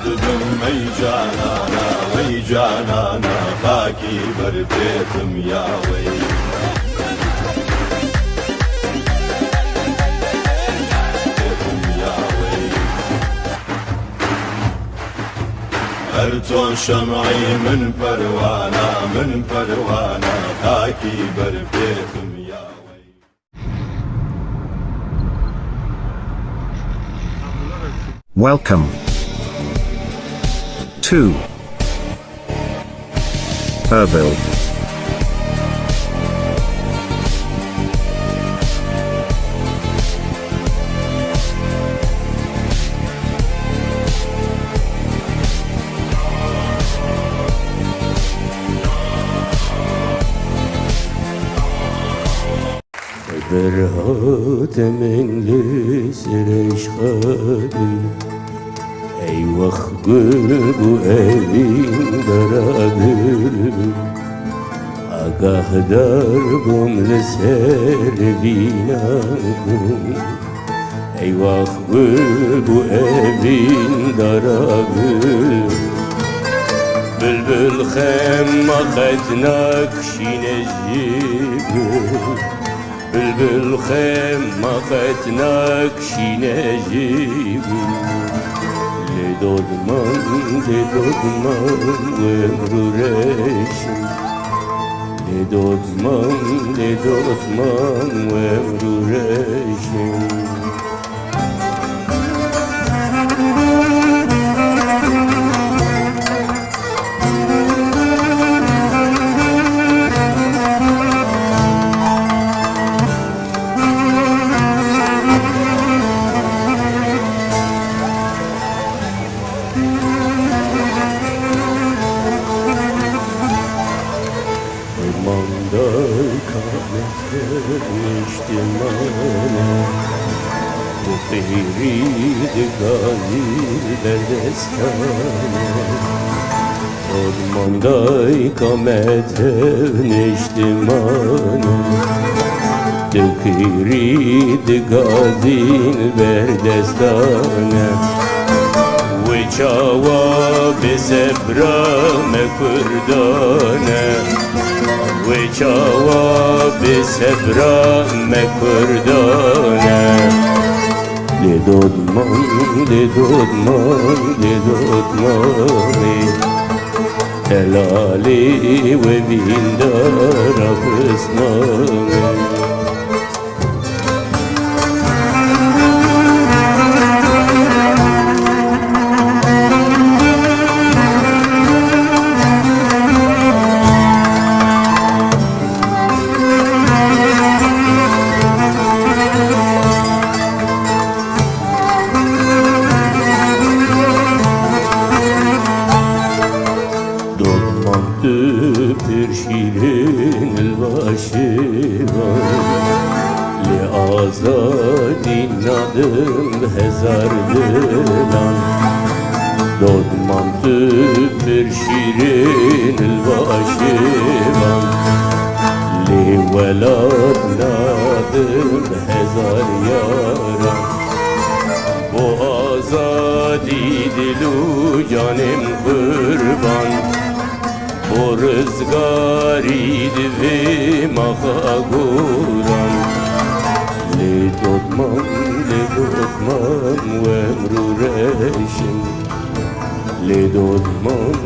دبم ای جانانا وی جانانا خاکی بر بیتم یا وی هر تو شمعی من پروانا خاکی بر بیتم یا وی. Welcome to Erbil. برهات من لسرش خادي ای وقت قلبو اوین درابل آگاه دربم لسر بینام ای وقت قلبو اوین درابل بلبل خم قد نکشین جیبل بلبل خم قد نکشین جیبل لدودمان وامرو رشم لدودمان وامرو رشم Ormandayka niştimane Dökiri gazil berdestane Ve çava besebra mekurdane Ve çava besebra mekurdane لدودمانی هلالی و بیندار قسمانی bir şirin الباشیران لآزادی ندم هزار دلان دادمان تو bir şirin الباشیران لولاد ندم هزار یاران bu azadi dilu canım kurban o rızgari divi maha guran Lidodman ve emru reşim Lidodman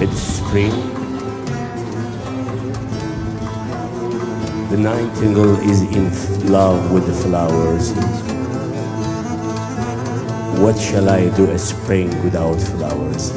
It's spring. The nightingale is in love with the flowers. What shall I do a spring without flowers?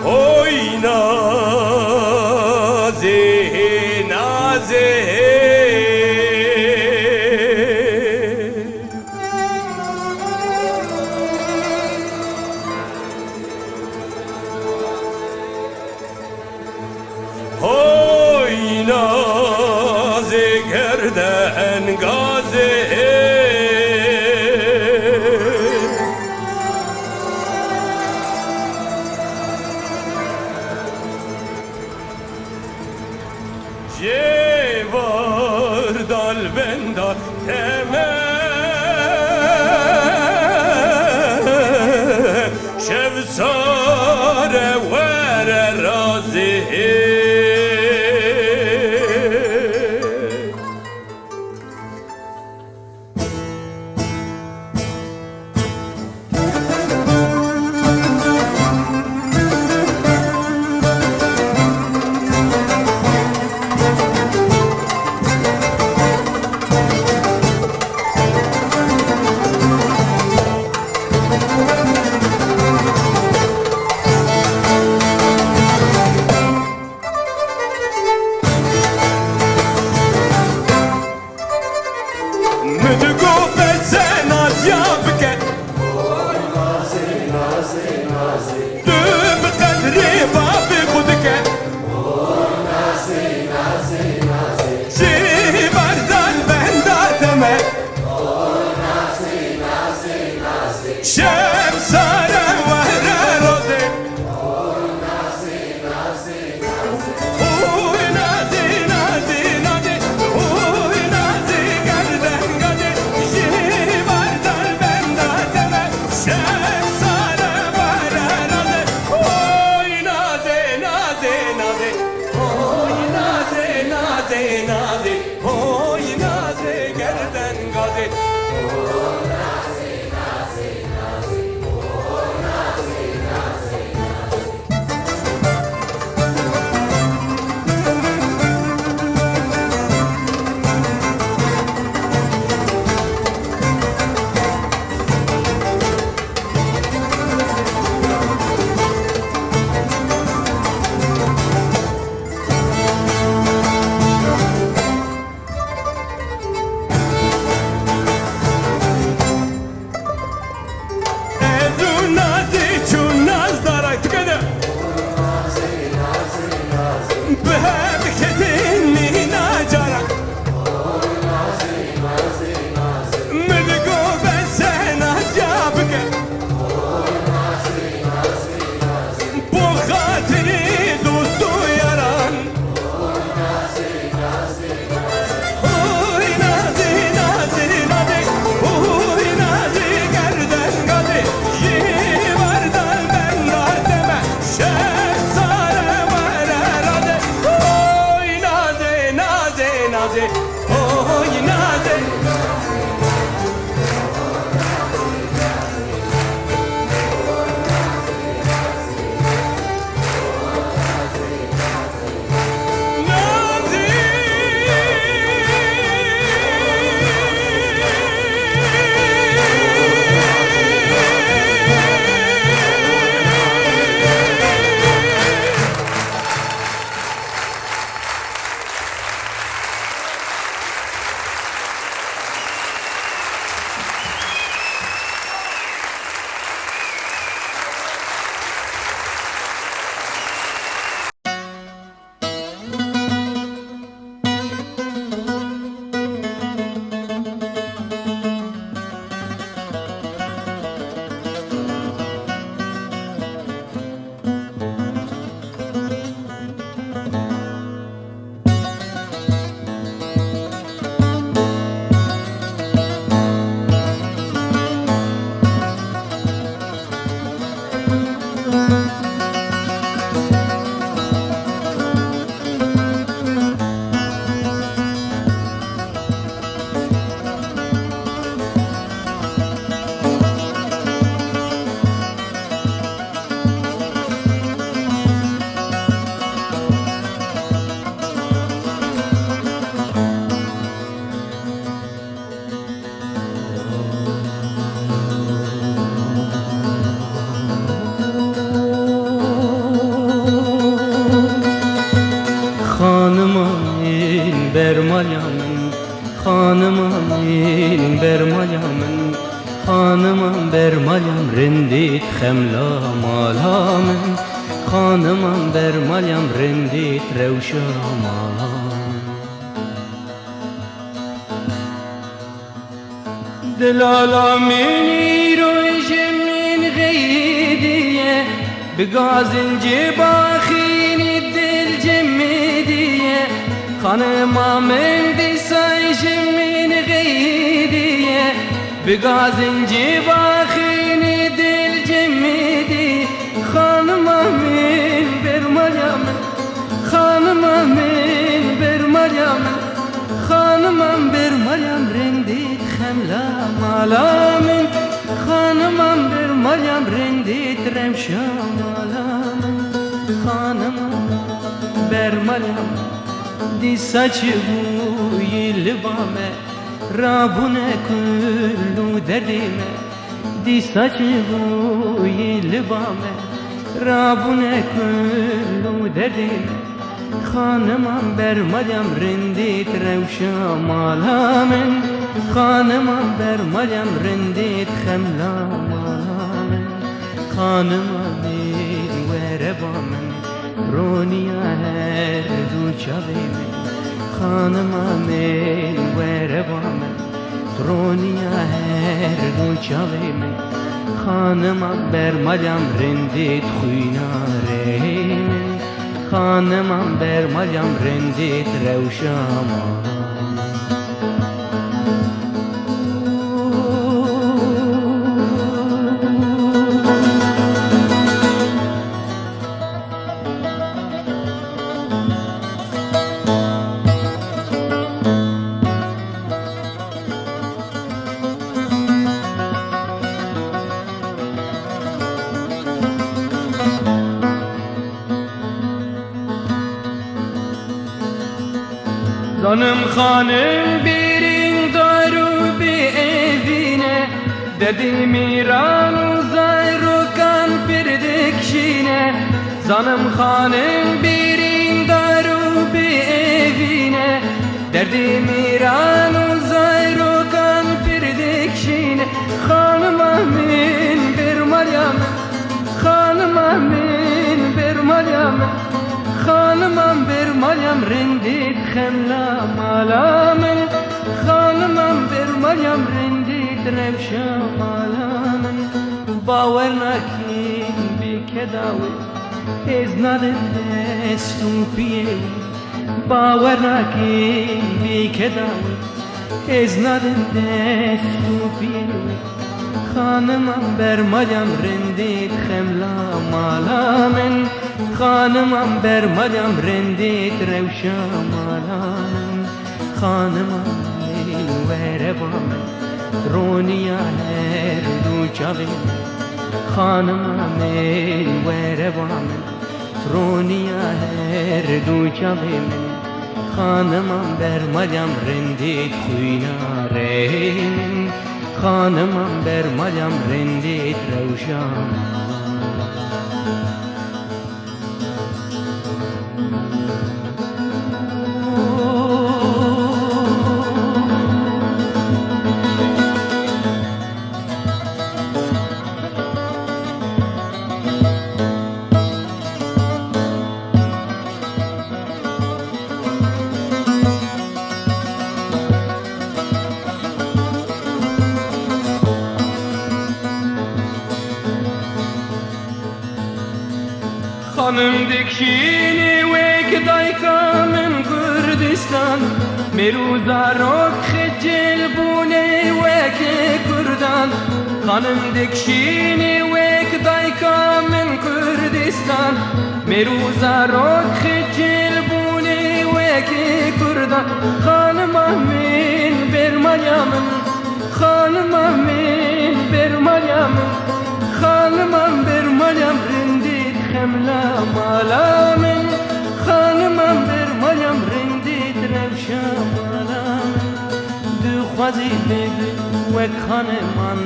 Oy naze naze Oy naze gerden gaze Cevar dal benda temel Şevsare vere razi Müdügo besen az yapke Düm kadri babi khudke Şibardan benda teme Şemsare vahre roze Uy nazi nazi nazi Uy nazi gerden gazi Şibardan benda teme Şemsare vahre roze Uy nazi nazi nazi Uy nazi nazi nazi Uy nazi gerden gazi برمایا من خانمم برمایم رندیت خملا مالا من خانمم برمایم رندیت روشا مالا دلالا منی روش من غیدیه بگازن جباخین دل جمدیه خانمم من دیسایش من غیدیه بگازن جباخین دل جمدی خانمم من برمایم خانمم من برمایم خانمم برمایم رندیت خملا مالا من خانمم برمایم رندیت رمشا مالا من خانمم برمایم دی سچ بوی لبامه رابونه کلو دردیمه دی سچ بوی لبامه رابونه کلو دردیمه خانمم برمایم رندیت روشا مالا من خانمم برمایم رندیت خملا مالا من خانمم وربا من رونیا هر دو چاوی من خانمم وربا من رونیا هر دو چاوی من خانمم برمایم رندیت خوینا ری من خانمم برمایم رندیت روشا مالا زنم خانم بیرین دارو بی evine dedi miran uzayru kan pirdekşine زنم خانم بیرین دارو بی evine dedi miran uzayru kan pirdekşine خانم amin bir Meryem خانم amin bir Meryem خانمم بر مریم رندیت خملا مالا من خانمم بر مریم رندیت روشا مالا من باور نکن بی کداوی از ندن دستو پیه باور نکن بی کداوی از ندن دستو پیه خانمم بر مریم رندیت خملا مالا من خانمم بر مریم رندیت روشا مالا من خانمم وربا من رونیا هر دو چاوی من خانمم وربا من رونیا هر دو چاوی من خانمم بر مریم رندیت خوینا ری من خانمم بر مریم رندیت روشا خانم دکشینی وک دایکا من کردستان مروزا روک خجل بونه وک کردان خانم دکشینی وک دایکا من کردستان مروزا روک خجل بونه وک کردان خانم آمین بر مریم خانم آمین بر مریم خانم بر مریم رندیت خملا مالا من خانمم بر مریم رندیت روشا مالا من دخوازی ببی وک خانمان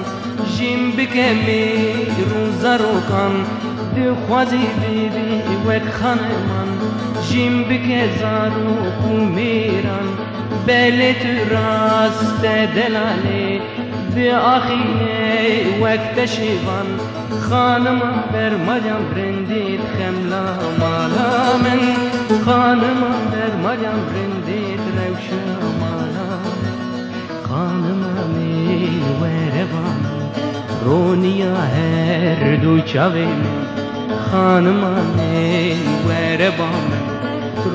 جیم بکمی روزا روکان دخوازی ببی وک خانمان جیم بکزارو کو میران بلت راست دلالی بآخیه وقت شیوان خانم بر مریم برندید خملا مالا من خانم بر مریم برندید روشا مالا خانم من وربان رونیا هر دو چاوی من خانم من وربان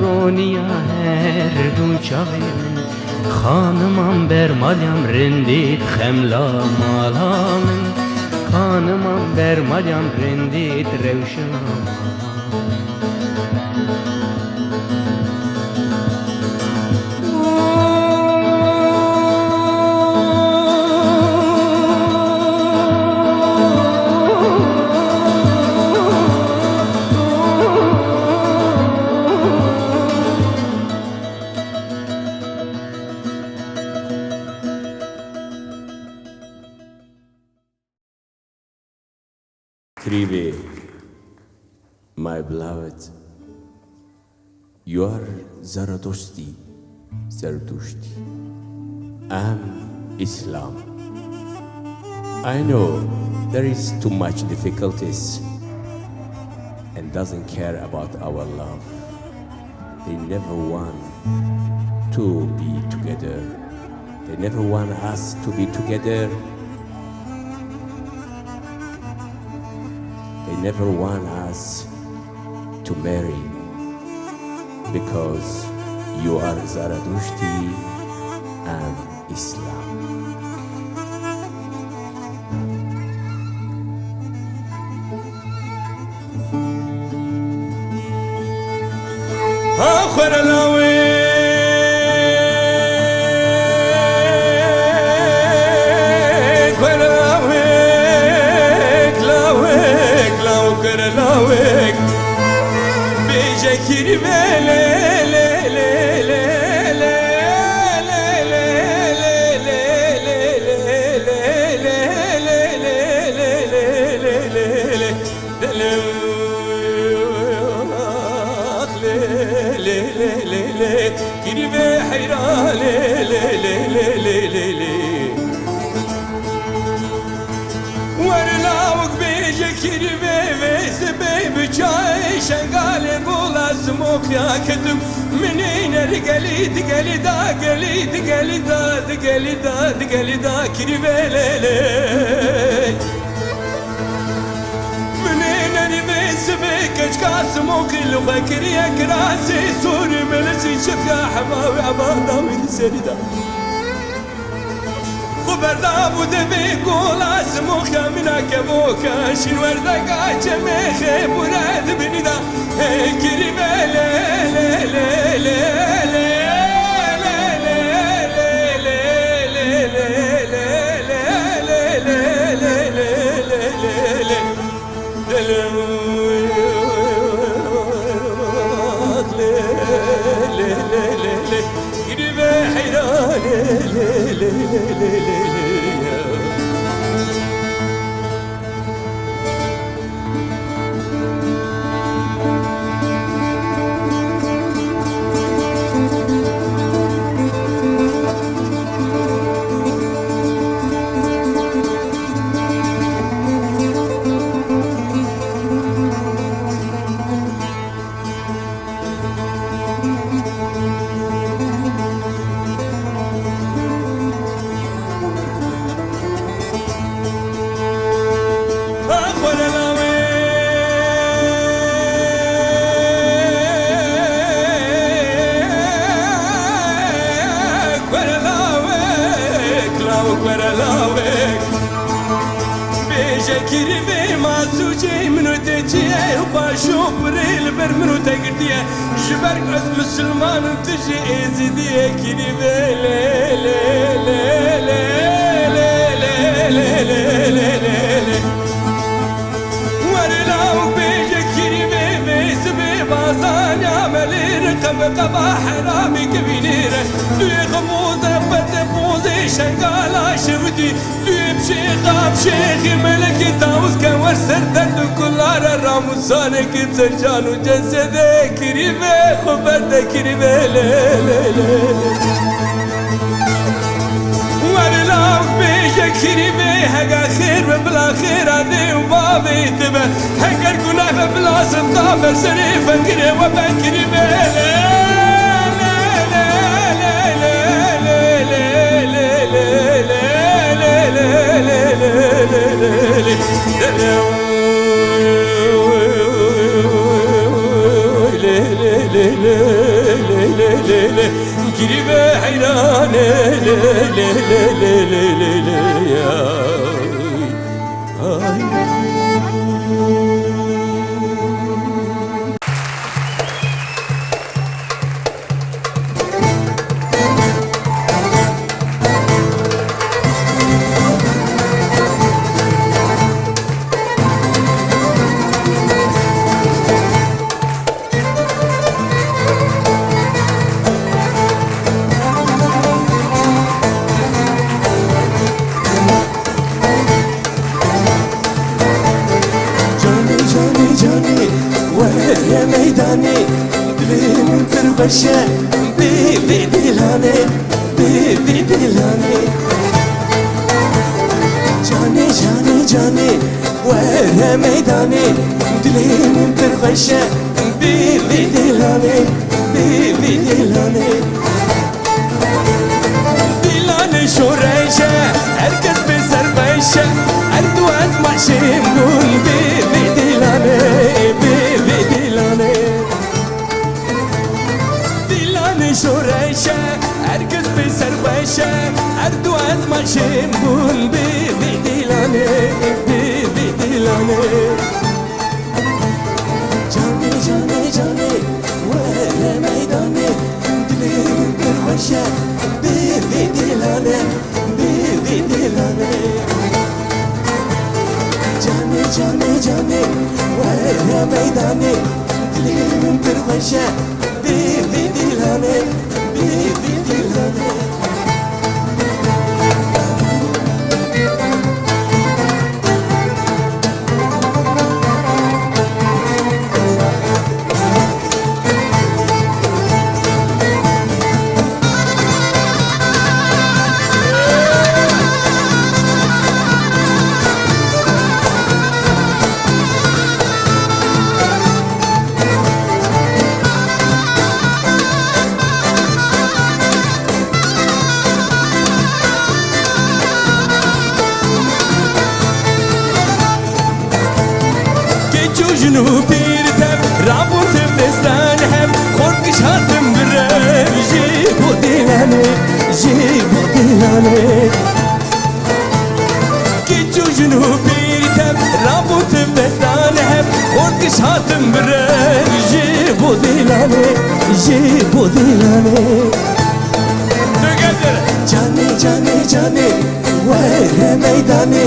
رونیا هر دو چاوی من خانمم بر مریم رندید خملا مالا من خانمم بر مریم رندید روشن Krivi, my beloved, you are Zarathustra, I'm Islam. I know there is too much difficulties and doesn't care about our love. They never want to be together. They never want us to be together. They never want us to marry because you are Zarathustra and Islam. جانو جسد كريمه خبر كريمه ورلاوك بيشكري بي هقا خير بلا خير عندي وبابي تبه هقا القناة بلا صدقاء بسري فكري وبكري بي Girime hayran يا ميداني دليل ترغشة بيبي دلاني بيبي دلاني جاني جاني جاني ويا ميداني دليل ترغشة بيبي دلاني بيبي دلاني دلاني شوريشة هركز بسرفيشة أردو أسمع شمون بيبي دلاني شوريشة أركز بسرفيشة أردو أزمع شمبون بيبي ديلاني بيبي ديلاني جاني جاني جاني ولا ميداني دليل بالخشة بيبي ديلاني بيبي ديلاني جاني جاني جاني ولا ميداني دليل بالخشة بيبي ديلاني بيبي ديلاني بيرتب رابو تبدستان هم خوركش هاتم برم جيبو ديلاني جيبو ديلاني كيتشو جنو بيرتب رابو تبدستان هم خوركش هاتم برم جيبو ديلاني جيبو ديلاني جاني جاني جاني ويا ميداني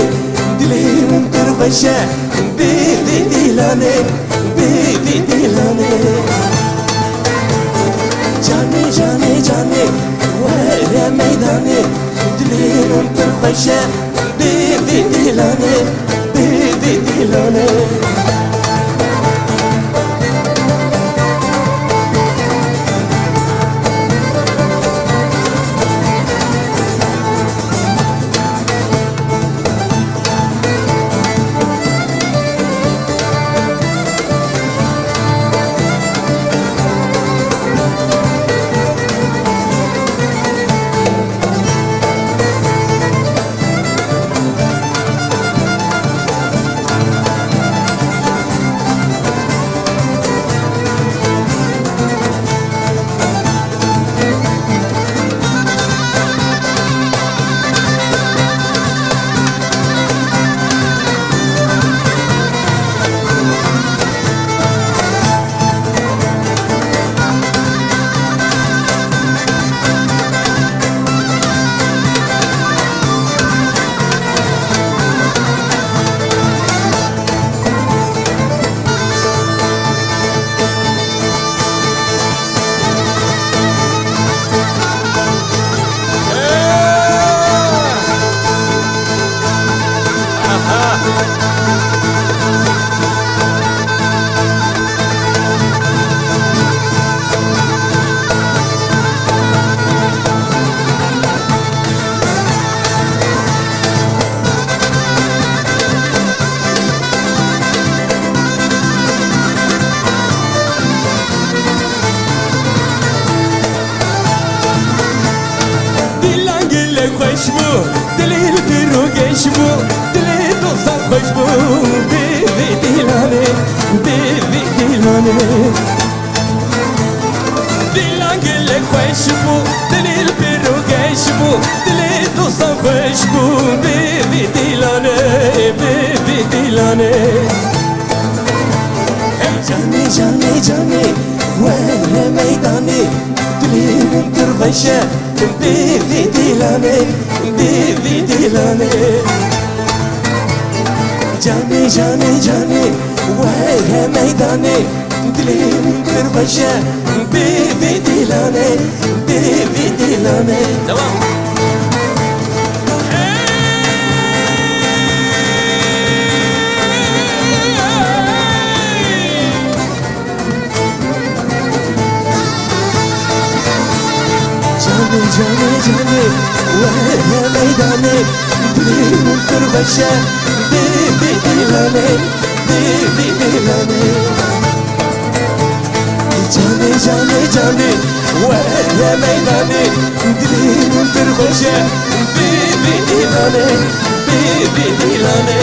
دلي ممترغشة بيبي ديلاني بيبي ديلاني جاني جاني جاني ويا ميداني دلي ممترغشة بيبي ديلاني بيبي ديلاني دلی برو گش بو دلی دوستان خوش بو بیوی دیلانه بیوی دیلانه دیلان گله خوش بو دلی برو گش بو دلی دوستان خوش بو بیوی دیلانه بیوی دیلانه جانی جانی جانی وره میدانی دلیم درخشه بیوی دیلانه بیوی دیلانه جانی جانی جانی وره میدانی دلیم درخشه بیوی دیلانه بیوی دیلانه دوام جانی جانی وره میدانی دلیم درخشه بیوی دیلانه بیوی دیلانه جانی جانی جانی وره میدانی دلیم درخشه بیوی دیلانه بیوی دیلانه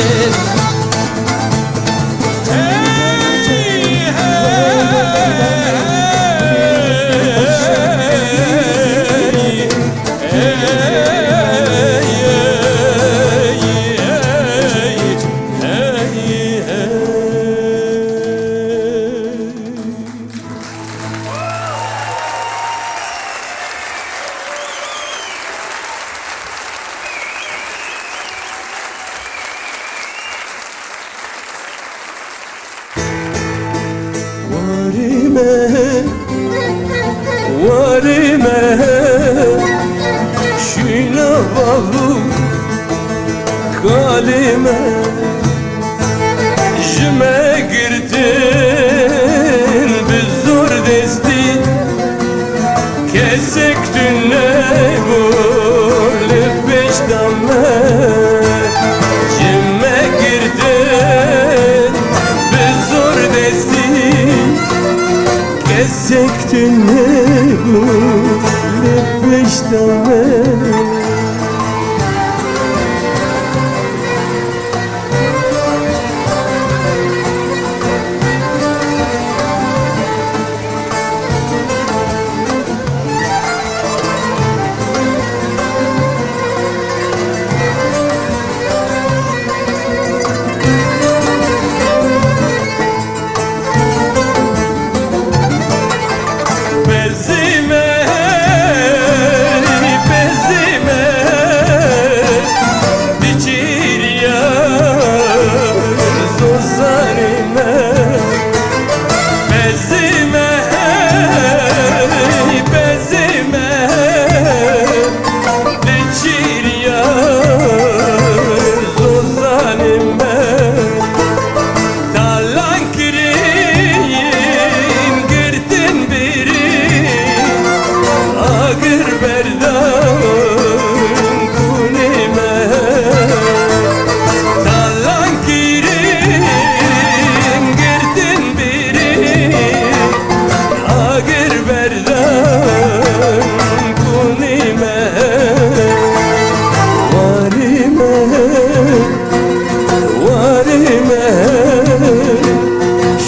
Varime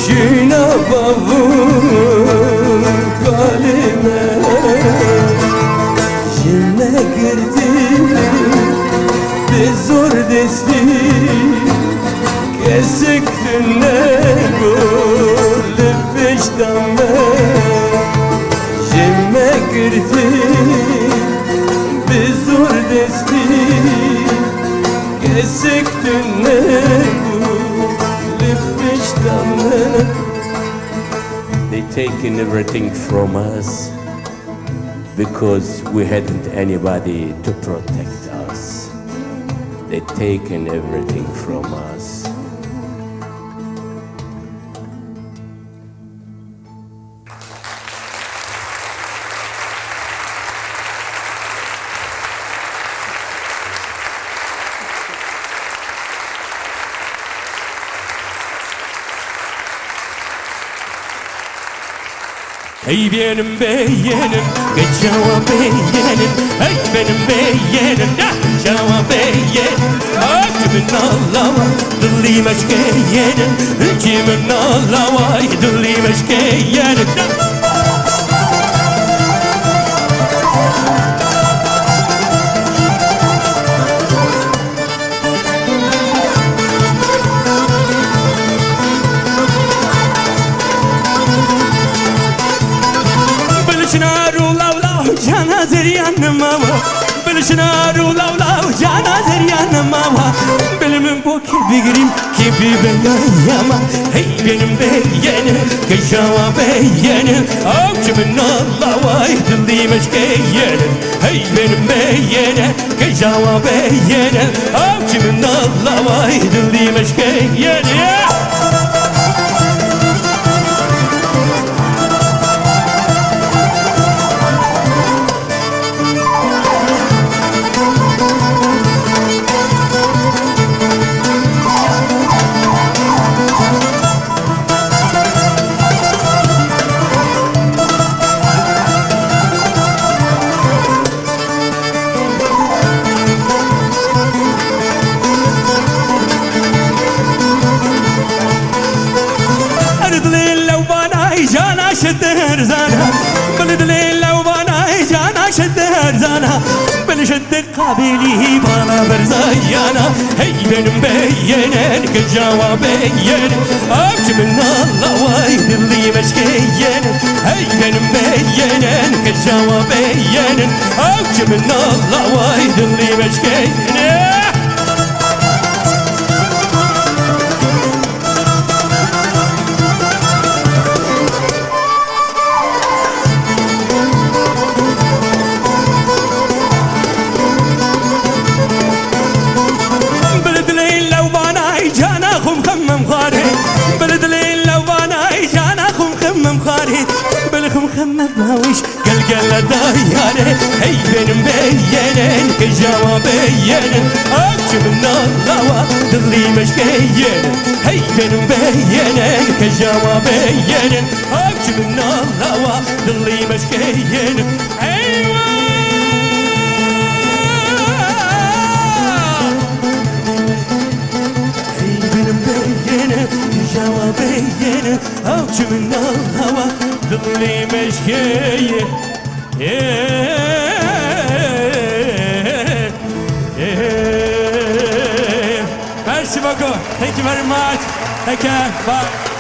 şuna bavu kalime jime girdin biz zor desti kesek tünne gole peştame jime girdin biz zor desti kesek ne bu ne peşteme They taken everything from us because we hadn't anybody to protect us. They taken everything from us. Hey benim beyenim geçava beyenim Hey benim beyenim geçava beyenim Kimin ağlava dilli meşkeyenim Kimin ağlava dilli meşkeyenim Cana zeryan mama Bilişna rulav lav cana zeryan mama Bilimin bu kibirim kibi ben yama Hey benim beyenim geçava beyenim Avcımın Allah'a dilli meşkeyenim Hey benim beyenim geçava beyenim Avcımın Allah'a dilli meşkeyenim شدر زانا بلد ليلة وبانا جانا شدر زانا بلشد قابلي بانا برزايانا هي بين بينن كجوا بين أبج من الله وايد اللي مشكين هي بين بينن كجوا بين أبج من الله وايد اللي مشكين مخمم هاوش قلقل دايانه هي بين بينن كجوا بينن أبج من الله دلي مشكين هي بين بينن كجوا بينن أبج من الله دلي مشكين أيوة هي بين بينن كجوا بينن أبج من الله دلي مشكية Merci beaucoup. Thank you very much. Take care. Bye.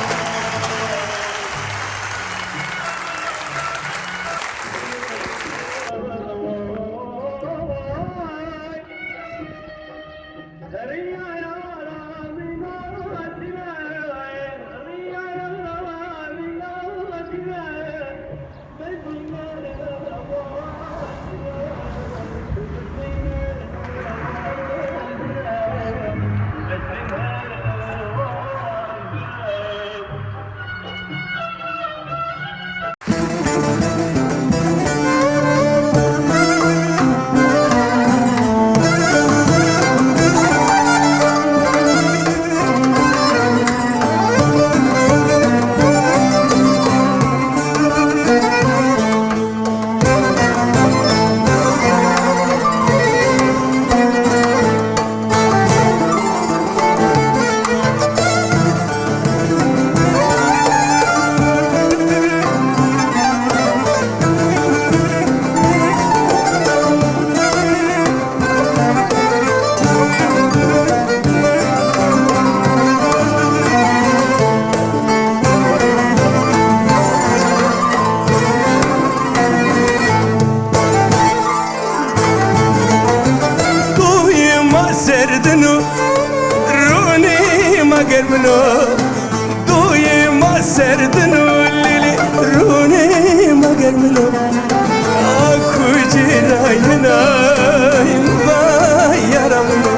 قربنا دوي ما سردنا الليل روني ما قربنا اكو جراينا ينبا يا رمنا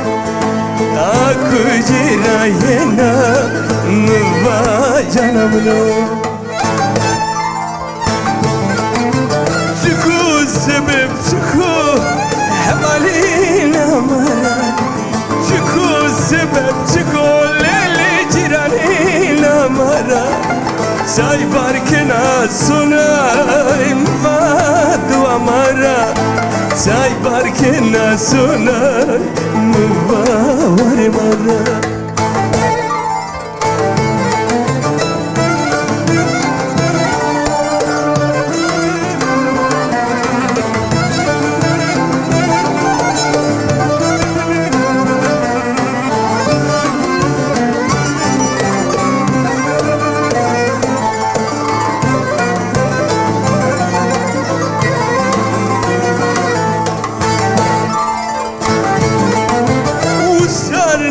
اكو جراينا نبا جنبنا سكو سبب سكو حوالينا مرا سكو سبب سكو Çay barkına sunayım Vadua mara Çay barkına sunayım Vadua mara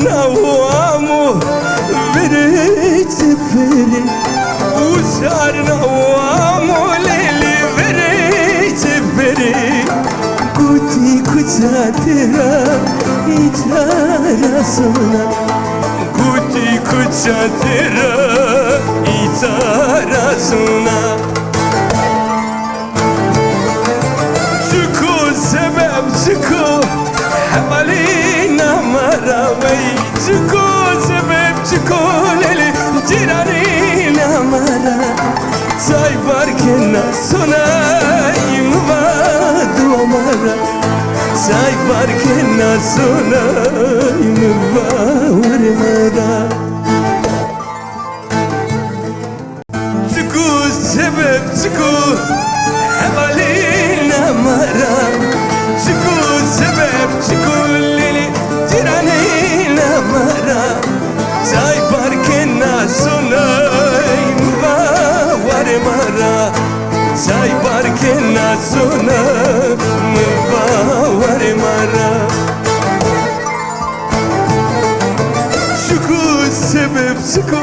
Nawamu veriti veri Usar nawamu lili veriti veri Kuti kucatira itara sona Kuti kucatira itara sona Çıku sebep çıku Hamalina maraway Çıku sebep çıku leli Ciranina mara Çay barkena sunayım Vadu mara Çay barkena sunayım Vadu mara Çıku sebep çıku Hamalina mara Çıku sebep çıku lili Ciranina mara Çay barkena sunayım Var mara Çay barkena sunayım Var mara Çıku sebep çıku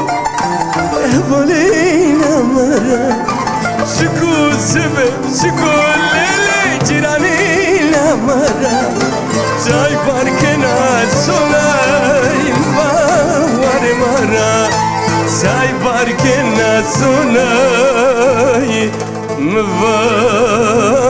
Hamalina mara Çıku sebep çıku lili Ciranina mara Çay barkena sunayım Var mara Çay barkena sunayım Var